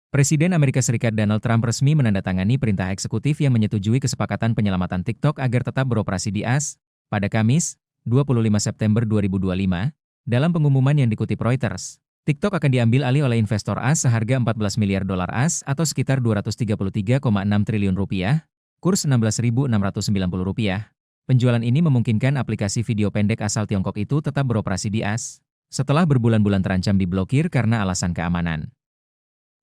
Presiden Amerika Serikat Donald Trump resmi menandatangani perintah eksekutif yang menyetujui kesepakatan penyelamatan TikTok agar tetap beroperasi di AS pada Kamis, 25 September 2025. Dalam pengumuman yang dikutip Reuters, TikTok akan diambil alih oleh investor AS seharga 14 miliar dolar AS atau sekitar 233,6 triliun rupiah, kurs 16.690 rupiah. Penjualan ini memungkinkan aplikasi video pendek asal Tiongkok itu tetap beroperasi di AS setelah berbulan-bulan terancam diblokir karena alasan keamanan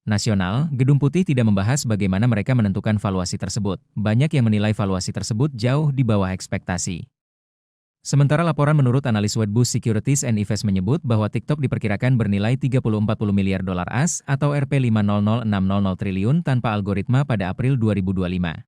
nasional. Gedung Putih tidak membahas bagaimana mereka menentukan valuasi tersebut. Banyak yang menilai valuasi tersebut jauh di bawah ekspektasi. Sementara laporan menurut analis Wedbush Securities and Investment menyebut bahwa TikTok diperkirakan bernilai 30-40 miliar dolar AS atau Rp500.600 triliun tanpa algoritma pada April 2025.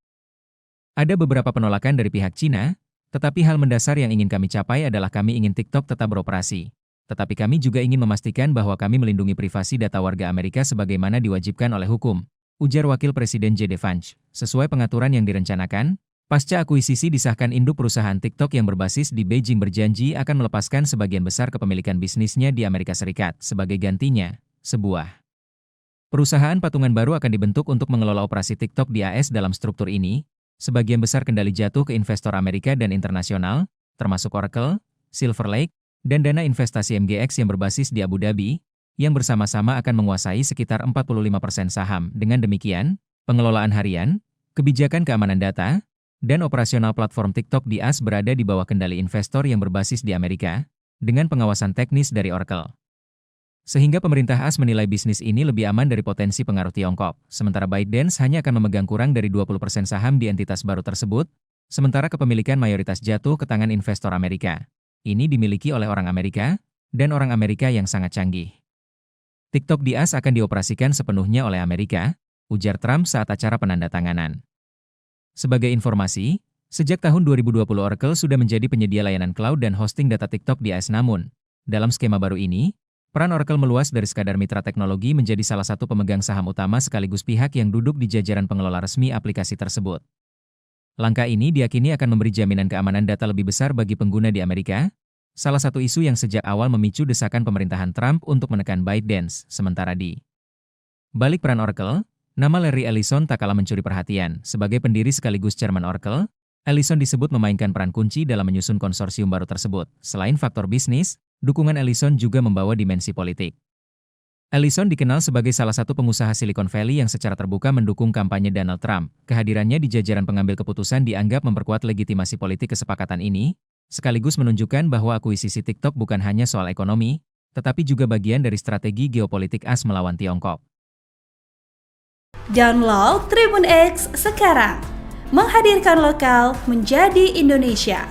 Ada beberapa penolakan dari pihak Cina, tetapi hal mendasar yang ingin kami capai adalah kami ingin TikTok tetap beroperasi. Tetapi kami juga ingin memastikan bahwa kami melindungi privasi data warga Amerika sebagaimana diwajibkan oleh hukum, ujar Wakil Presiden JD Vance. Sesuai pengaturan yang direncanakan, pasca akuisisi disahkan induk perusahaan TikTok yang berbasis di Beijing berjanji akan melepaskan sebagian besar kepemilikan bisnisnya di Amerika Serikat. Sebagai gantinya, sebuah perusahaan patungan baru akan dibentuk untuk mengelola operasi TikTok di AS. Dalam struktur ini, sebagian besar kendali jatuh ke investor Amerika dan internasional, termasuk Oracle, Silver Lake, dan dana investasi MGX yang berbasis di Abu Dhabi, yang bersama-sama akan menguasai sekitar 45% saham. Dengan demikian, pengelolaan harian, kebijakan keamanan data, dan operasional platform TikTok di AS berada di bawah kendali investor yang berbasis di Amerika, dengan pengawasan teknis dari Oracle. Sehingga pemerintah AS menilai bisnis ini lebih aman dari potensi pengaruh Tiongkok, sementara ByteDance hanya akan memegang kurang dari 20% saham di entitas baru tersebut, sementara kepemilikan mayoritas jatuh ke tangan investor Amerika. Ini dimiliki oleh orang Amerika, dan orang Amerika yang sangat canggih. TikTok di AS akan dioperasikan sepenuhnya oleh Amerika, ujar Trump saat acara penandatanganan. Sebagai informasi, sejak tahun 2020 Oracle sudah menjadi penyedia layanan cloud dan hosting data TikTok di AS. Namun, dalam skema baru ini, peran Oracle meluas dari sekadar mitra teknologi menjadi salah satu pemegang saham utama sekaligus pihak yang duduk di jajaran pengelola resmi aplikasi tersebut. Langkah ini diyakini akan memberi jaminan keamanan data lebih besar bagi pengguna di Amerika, salah satu isu yang sejak awal memicu desakan pemerintahan Trump untuk menekan ByteDance. Sementara di balik peran Oracle, nama Larry Ellison tak kalah mencuri perhatian. Sebagai pendiri sekaligus chairman Oracle, Ellison disebut memainkan peran kunci dalam menyusun konsorsium baru tersebut. Selain faktor bisnis, dukungan Ellison juga membawa dimensi politik. Ellison dikenal sebagai salah satu pengusaha Silicon Valley yang secara terbuka mendukung kampanye Donald Trump. Kehadirannya di jajaran pengambil keputusan dianggap memperkuat legitimasi politik kesepakatan ini, sekaligus menunjukkan bahwa akuisisi TikTok bukan hanya soal ekonomi, tetapi juga bagian dari strategi geopolitik AS melawan Tiongkok. Download Tribun X sekarang, menghadirkan lokal menjadi Indonesia.